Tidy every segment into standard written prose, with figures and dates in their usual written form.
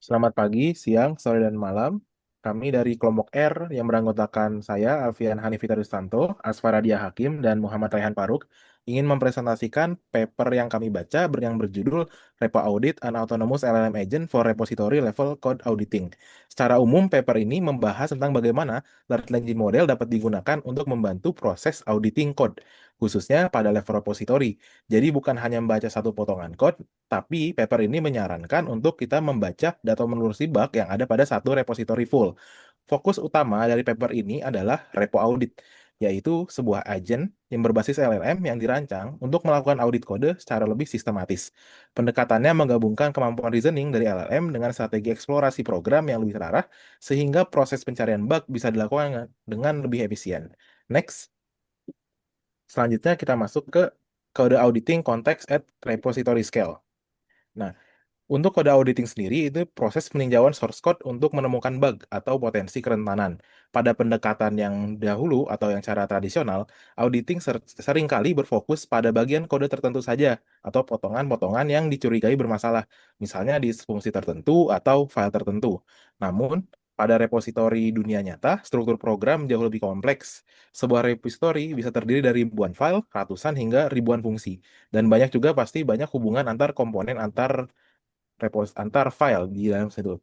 Selamat pagi, siang, sore, dan malam. Kami dari kelompok R yang beranggotakan saya, Alfian Hanifita Rustanto, Asfara Dia Hakim, dan Muhammad Raihan Faruk ingin mempresentasikan paper yang kami baca yang berjudul Repo Audit an Autonomous LLM Agent for Repository Level Code Auditing. Secara umum, paper ini membahas tentang bagaimana large language model dapat digunakan untuk membantu proses auditing code, khususnya pada level repository. Jadi bukan hanya membaca satu potongan code, tapi paper ini menyarankan untuk kita membaca atau menelusuri bug yang ada pada satu repository full. Fokus utama dari paper ini adalah repo audit, yaitu sebuah agent yang berbasis LLM yang dirancang untuk melakukan audit kode secara lebih sistematis. Pendekatannya menggabungkan kemampuan reasoning dari LLM dengan strategi eksplorasi program yang lebih terarah, sehingga proses pencarian bug bisa dilakukan dengan lebih efisien. Next, selanjutnya kita masuk ke kode auditing context at repository scale. Nah, untuk kode auditing sendiri, itu proses peninjauan source code untuk menemukan bug atau potensi kerentanan. Pada pendekatan yang dahulu atau yang cara tradisional, auditing seringkali berfokus pada bagian kode tertentu saja atau potongan-potongan yang dicurigai bermasalah, misalnya di fungsi tertentu atau file tertentu. Namun, pada repositori dunia nyata, struktur program jauh lebih kompleks. Sebuah repositori bisa terdiri dari ribuan file, ratusan hingga ribuan fungsi. Dan banyak juga pasti banyak hubungan antar komponen antar file di dalam situ.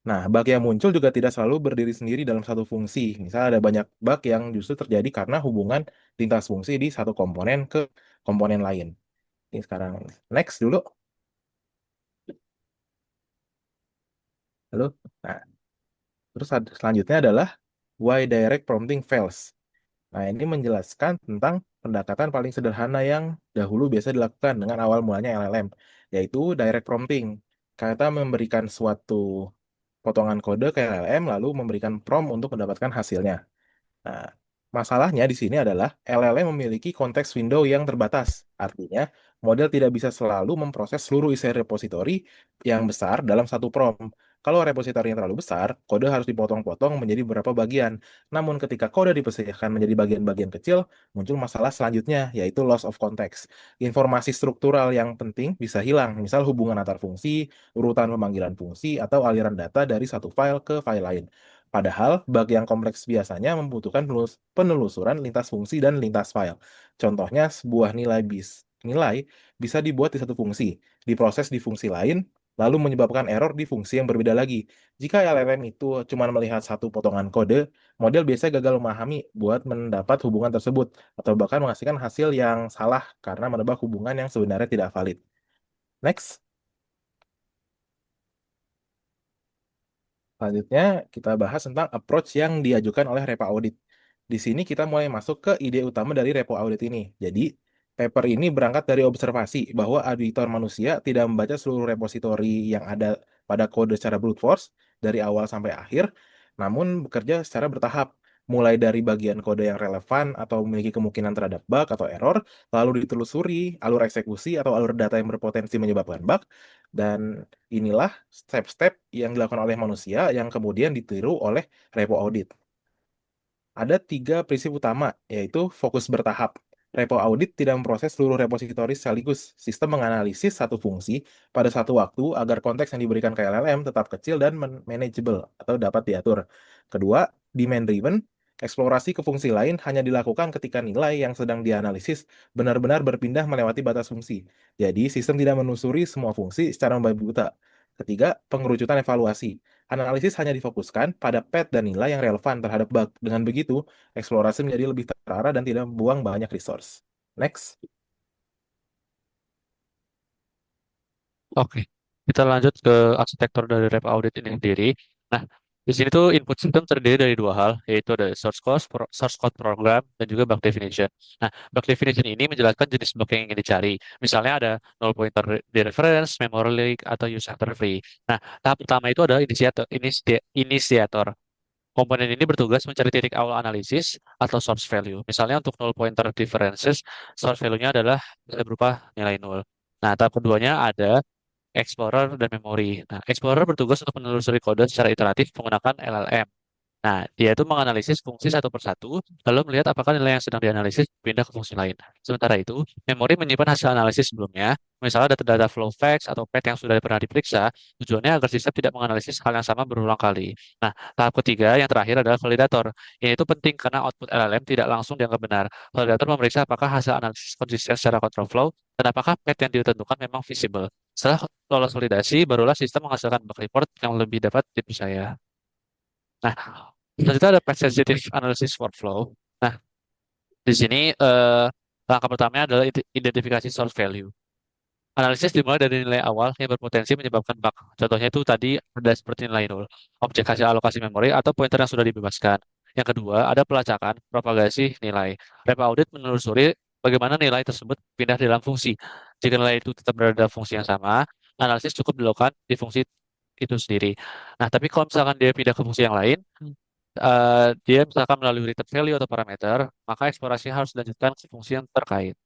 Nah, bug yang muncul juga tidak selalu berdiri sendiri dalam satu fungsi. Misal ada banyak bug yang justru terjadi karena hubungan lintas fungsi di satu komponen ke komponen lain. Ini sekarang next dulu. Lalu, nah, terus selanjutnya adalah why direct prompting fails. Nah, ini menjelaskan tentang pendekatan paling sederhana yang dahulu biasa dilakukan dengan awal mulanya LLM, yaitu direct prompting. Kita memberikan suatu potongan kode ke LLM lalu memberikan prompt untuk mendapatkan hasilnya. Nah, masalahnya di sini adalah LLM memiliki konteks window yang terbatas. Artinya, model tidak bisa selalu memproses seluruh isi repositori yang besar dalam satu prompt. Kalau repositori yang terlalu besar, kode harus dipotong-potong menjadi beberapa bagian. Namun ketika kode dipisahkan menjadi bagian-bagian kecil, muncul masalah selanjutnya, yaitu loss of context. Informasi struktural yang penting bisa hilang, misal hubungan antar fungsi, urutan pemanggilan fungsi, atau aliran data dari satu file ke file lain. Padahal, bug yang kompleks biasanya membutuhkan penelusuran lintas fungsi dan lintas file. Contohnya, sebuah nilai bisa dibuat di satu fungsi, diproses di fungsi lain, lalu menyebabkan error di fungsi yang berbeda lagi. Jika LLM itu cuma melihat satu potongan kode, model biasanya gagal memahami buat mendapat hubungan tersebut, atau bahkan menghasilkan hasil yang salah karena menebak hubungan yang sebenarnya tidak valid. Next. Selanjutnya, kita bahas tentang approach yang diajukan oleh Repo Audit. Di sini kita mulai masuk ke ide utama dari Repo Audit ini. Jadi, paper ini berangkat dari observasi bahwa auditor manusia tidak membaca seluruh repositori yang ada pada kode secara brute force dari awal sampai akhir, namun bekerja secara bertahap. Mulai dari bagian kode yang relevan atau memiliki kemungkinan terhadap bug atau error, lalu ditelusuri alur eksekusi atau alur data yang berpotensi menyebabkan bug, dan inilah step-step yang dilakukan oleh manusia yang kemudian ditiru oleh repo audit. Ada tiga prinsip utama, yaitu fokus bertahap. Repo audit tidak memproses seluruh repositori sekaligus. Sistem menganalisis satu fungsi pada satu waktu agar konteks yang diberikan ke LLM tetap kecil dan manageable atau dapat diatur. Kedua, demand driven. Eksplorasi ke fungsi lain hanya dilakukan ketika nilai yang sedang dianalisis benar-benar berpindah melewati batas fungsi. Jadi, sistem tidak menelusuri semua fungsi secara membabi buta. Ketiga, pengerucutan evaluasi. Analisis hanya difokuskan pada path dan nilai yang relevan terhadap bug. Dengan begitu, eksplorasi menjadi lebih terarah dan tidak membuang banyak resource. Next. Oke, kita lanjut ke arsitektur dari Rep Audit ini sendiri. Nah, di sini tuh input system terdiri dari dua hal, yaitu ada source code program, dan juga bug definition. Nah, bug definition ini menjelaskan jenis bug yang ingin dicari. Misalnya ada null pointer di reference, memory leak, atau use after free. Nah, tahap pertama itu adalah inisiator. Komponen ini bertugas mencari titik awal analisis atau source value. Misalnya untuk null pointer differences, source value-nya adalah bisa berupa nilai nol. Nah, tahap keduanya ada Explorer dan memori. Nah, Explorer bertugas untuk menelusuri kode secara iteratif menggunakan LLM. Nah, dia itu menganalisis fungsi satu persatu, lalu melihat apakah nilai yang sedang dianalisis pindah ke fungsi lain. Sementara itu, memori menyimpan hasil analisis sebelumnya, misalnya data-data flow facts atau pet yang sudah pernah diperiksa, tujuannya agar sistem tidak menganalisis hal yang sama berulang kali. Nah, tahap ketiga yang terakhir adalah validator. Ini itu penting karena output LLM tidak langsung dianggap benar. Validator memeriksa apakah hasil analisis konsisten secara control flow dan apakah pet yang ditentukan memang visible. Setelah lolos validasi, barulah sistem menghasilkan bug report yang lebih dapat dipercaya. Nah, selanjutnya ada pet sensitive analysis workflow. Nah, di sini langkah pertamanya adalah identifikasi source value. Analisis dimulai dari nilai awal yang berpotensi menyebabkan bug. Contohnya itu tadi ada seperti nilai nol, objek hasil alokasi memori, atau pointer yang sudah dibebaskan. Yang kedua, ada pelacakan, propagasi nilai. Rep audit menelusuri bagaimana nilai tersebut pindah dalam fungsi. Jika nilai itu tetap berada dalam fungsi yang sama, analisis cukup dilakukan di fungsi itu sendiri. Nah, tapi kalau misalkan dia pindah ke fungsi yang lain, dia misalkan melalui return value atau parameter, maka eksplorasi harus dilanjutkan ke fungsi yang terkait.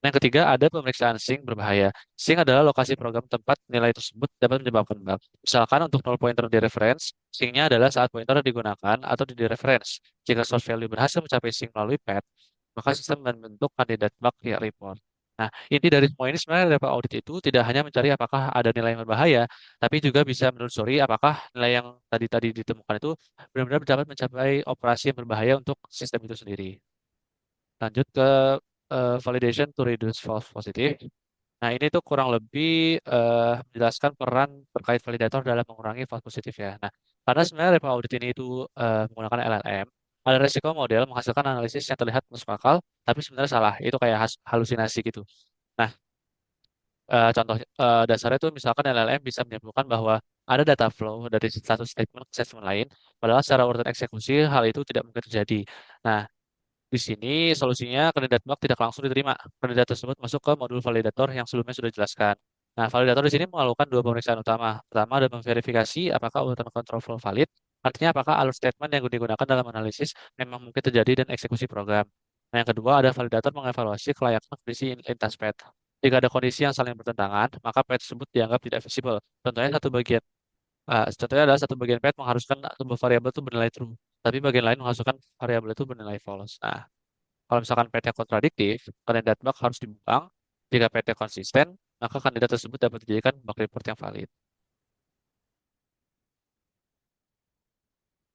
Yang ketiga, ada pemeriksaan sync berbahaya. Sync adalah lokasi program tempat nilai tersebut dapat menyebabkan bug. Misalkan untuk null pointer di reference, sync-nya adalah saat pointer digunakan atau di reference. Jika source value berhasil mencapai sync melalui path, maka sistem membentuk kandidat bug via report. Nah, inti dari semua ini sebenarnya data audit itu tidak hanya mencari apakah ada nilai yang berbahaya, tapi juga bisa menelusuri apakah nilai yang tadi-tadi ditemukan itu benar-benar dapat mencapai operasi yang berbahaya untuk sistem itu sendiri. Lanjut ke validation to reduce false positive. Nah, ini tuh kurang lebih menjelaskan peran terkait validator dalam mengurangi false positif ya. Nah, karena sebenarnya repo audit ini itu menggunakan LLM, ada resiko model menghasilkan analisis yang terlihat masuk akal, tapi sebenarnya salah. Itu kayak halusinasi gitu. Nah, contoh dasarnya itu misalkan LLM bisa menyimpulkan bahwa ada data flow dari satu statement ke statement lain, padahal secara urutan eksekusi hal itu tidak mungkin terjadi. Nah, di sini solusinya kandidat bug tidak langsung diterima. Kandidat tersebut masuk ke modul validator yang sebelumnya sudah dijelaskan. Nah, validator di sini melakukan dua pemeriksaan utama. Pertama, ada memverifikasi apakah urutan control flow valid, artinya apakah alur statement yang digunakan dalam analisis memang mungkin terjadi dan eksekusi program. Nah, yang kedua, ada validator mengevaluasi kelayakan kondisi lintas path. Jika ada kondisi yang saling bertentangan, maka path tersebut dianggap tidak visible. Contohnya adalah satu bagian path mengharuskan sebuah variabel itu bernilai true, tapi bagian lain mengharuskan variabel itu bernilai false. Nah, kalau misalkan PT kontradiktif, kandidat bug harus dibuang. Jika PT konsisten, maka kandidat tersebut dapat dijadikan bug report yang valid.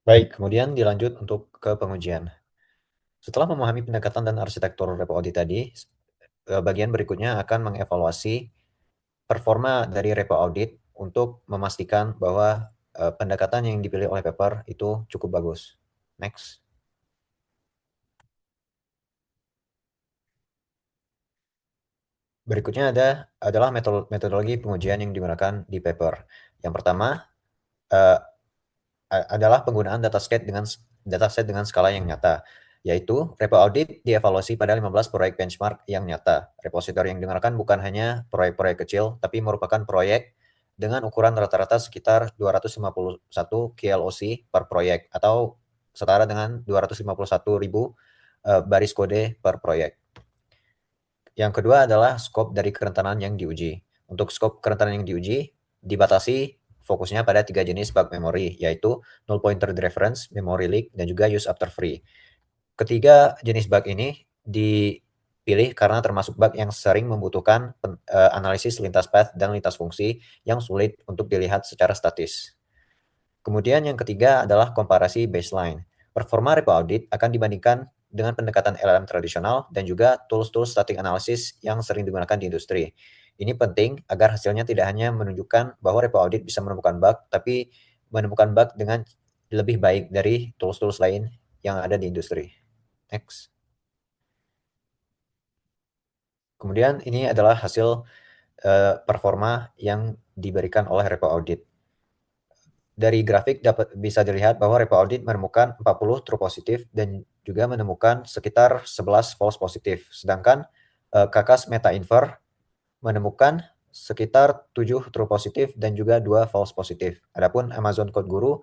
Baik, kemudian dilanjut untuk ke pengujian. Setelah memahami pendekatan dan arsitektur repo audit tadi, bagian berikutnya akan mengevaluasi performa dari repo audit untuk memastikan bahwa pendekatan yang dipilih oleh paper itu cukup bagus. Next. Berikutnya adalah metodologi pengujian yang digunakan di paper. Yang pertama uh, adalah penggunaan dataset dengan skala yang nyata, yaitu repo audit dievaluasi pada 15 proyek benchmark yang nyata. Repositori yang digunakan bukan hanya proyek-proyek kecil, tapi merupakan proyek dengan ukuran rata-rata sekitar 251 KLOC per proyek atau setara dengan 251.000 baris kode per proyek. Yang kedua adalah skop dari kerentanan yang diuji. Untuk skop kerentanan yang diuji, dibatasi fokusnya pada 3 jenis bug memory, yaitu null pointer reference, memory leak, dan juga use after free. Ketiga jenis bug ini dipilih karena termasuk bug yang sering membutuhkan analisis lintas path dan lintas fungsi yang sulit untuk dilihat secara statis. Kemudian yang ketiga adalah komparasi baseline. Performa repo audit akan dibandingkan dengan pendekatan LLM tradisional dan juga tools-tools static analysis yang sering digunakan di industri. Ini penting agar hasilnya tidak hanya menunjukkan bahwa repo audit bisa menemukan bug, tapi menemukan bug dengan lebih baik dari tools-tools lain yang ada di industri. Next. Kemudian ini adalah hasil performa yang diberikan oleh repo audit. Dari grafik bisa dilihat bahwa repo audit menemukan 40 true positif dan juga menemukan sekitar 11 false positif. Sedangkan Kakas Meta Infer menemukan sekitar 7 true positif dan juga 2 false positif. Adapun Amazon Code Guru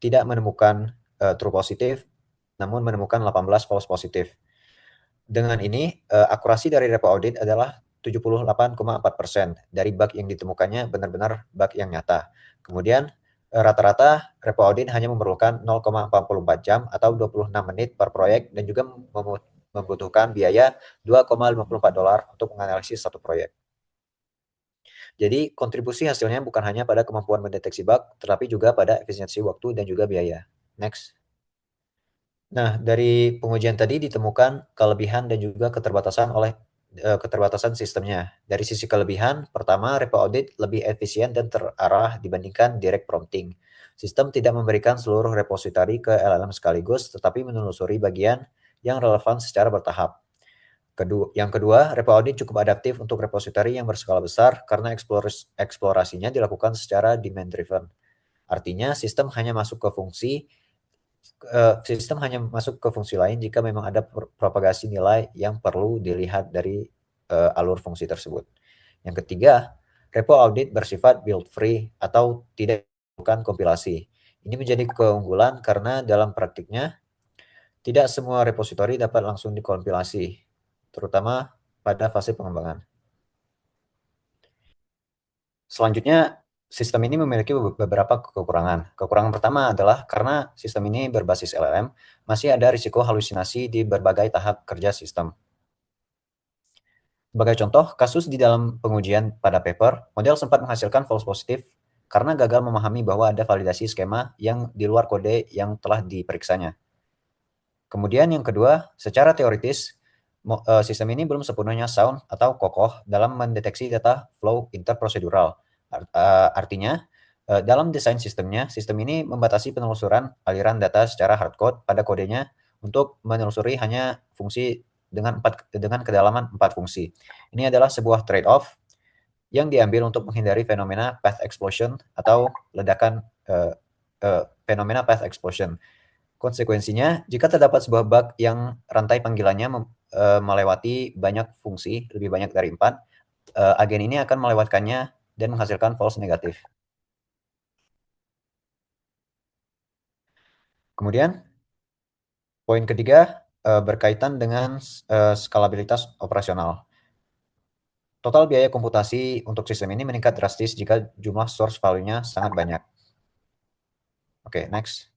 tidak menemukan true positif, namun menemukan 18 false positif. Dengan ini, akurasi dari repo audit adalah 78,4% dari bug yang ditemukannya benar-benar bug yang nyata. Kemudian Rata-rata repo audit hanya memerlukan 0,44 jam atau 26 menit per proyek dan juga membutuhkan biaya $2,54 untuk menganalisis satu proyek. Jadi kontribusi hasilnya bukan hanya pada kemampuan mendeteksi bug, tetapi juga pada efisiensi waktu dan juga biaya. Next. Nah, dari pengujian tadi ditemukan kelebihan dan juga keterbatasan sistemnya. Dari sisi kelebihan, pertama, repo audit lebih efisien dan terarah dibandingkan direct prompting. Sistem tidak memberikan seluruh repository ke LLM sekaligus, tetapi menelusuri bagian yang relevan secara bertahap. Yang kedua, repo audit cukup adaptif untuk repository yang berskala besar karena eksplorasinya dilakukan secara demand driven. Artinya, sistem hanya masuk ke fungsi lain jika memang ada propagasi nilai yang perlu dilihat dari alur fungsi tersebut. Yang ketiga, repo audit bersifat build free atau tidak melakukan kompilasi. Ini menjadi keunggulan karena dalam praktiknya tidak semua repositori dapat langsung dikompilasi, terutama pada fase pengembangan. Selanjutnya, sistem ini memiliki beberapa kekurangan. Kekurangan pertama adalah karena sistem ini berbasis LLM, masih ada risiko halusinasi di berbagai tahap kerja sistem. Sebagai contoh, kasus di dalam pengujian pada paper, model sempat menghasilkan false positif karena gagal memahami bahwa ada validasi skema yang di luar kode yang telah diperiksanya. Kemudian yang kedua, secara teoritis, sistem ini belum sepenuhnya sound atau kokoh dalam mendeteksi data flow interprosedural. Artinya, dalam desain sistemnya, sistem ini membatasi penelusuran aliran data secara hardcode pada kodenya untuk menelusuri hanya fungsi dengan kedalaman 4 fungsi. Ini adalah sebuah trade-off yang diambil untuk menghindari fenomena path explosion atau ledakan fenomena path explosion. Konsekuensinya, jika terdapat sebuah bug yang rantai panggilannya melewati banyak fungsi, lebih banyak dari 4, agen ini akan melewatkannya dan menghasilkan false negatif. Kemudian, poin ketiga berkaitan dengan skalabilitas operasional. Total biaya komputasi untuk sistem ini meningkat drastis jika jumlah source value-nya sangat banyak. Oke, next.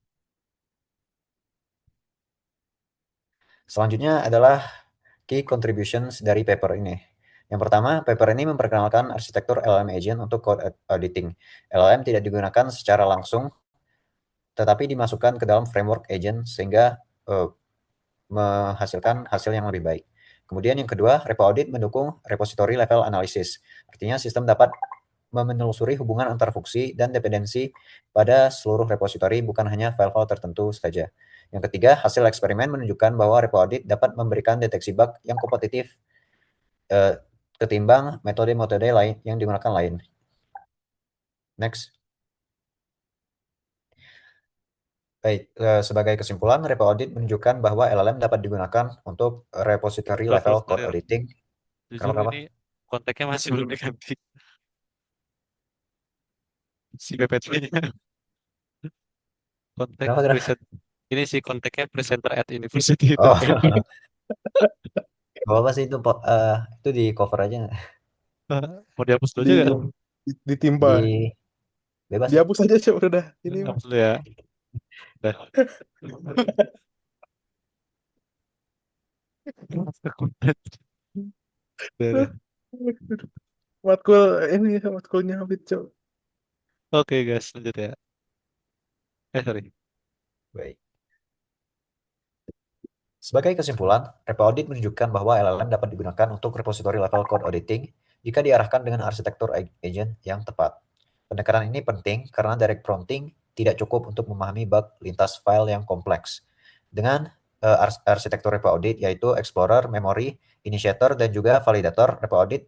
Selanjutnya adalah key contributions dari paper ini. Yang pertama, paper ini memperkenalkan arsitektur LLM agent untuk code auditing. LLM tidak digunakan secara langsung, tetapi dimasukkan ke dalam framework agent sehingga menghasilkan hasil yang lebih baik. Kemudian yang kedua, repo audit mendukung repository level analysis. Artinya sistem dapat menelusuri hubungan antar fungsi dan dependensi pada seluruh repository, bukan hanya file-file tertentu saja. Yang ketiga, hasil eksperimen menunjukkan bahwa repo audit dapat memberikan deteksi bug yang kompetitif ketimbang metode-metode lain yang digunakan lain. Next. Baik, sebagai kesimpulan, repo audit menunjukkan bahwa LLM dapat digunakan untuk repository level code auditing. Jujur Kenapa? ini konteksnya masih belum diganti. Si PPT-nya. Kontek Kenapa? present. Ini sih konteksnya presenter at university itu. Oh, gak apa-apa sih itu di cover aja. Mau dihapus dulu Di, aja kan? ditimpa. Di bebas ya. Dihapus aja coba udah. Ini Hapus dulu ya. Udah. Udah, udah. matkul ini matkulnya habis coba. Oke guys, lanjut ya. Sorry. Baik. Sebagai kesimpulan, repo audit menunjukkan bahwa LLM dapat digunakan untuk repository level code auditing jika diarahkan dengan arsitektur agent yang tepat. Pendekatan ini penting karena direct prompting tidak cukup untuk memahami bug lintas file yang kompleks. Dengan arsitektur repo audit yaitu explorer, memory, initiator, dan juga validator, repo audit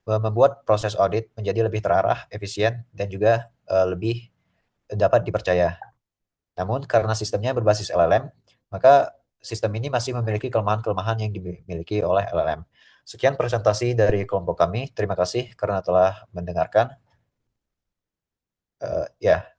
membuat proses audit menjadi lebih terarah, efisien, dan juga lebih dapat dipercaya. Namun karena sistemnya berbasis LLM, maka sistem ini masih memiliki kelemahan-kelemahan yang dimiliki oleh LLM. Sekian presentasi dari kelompok kami. Terima kasih karena telah mendengarkan. Ya.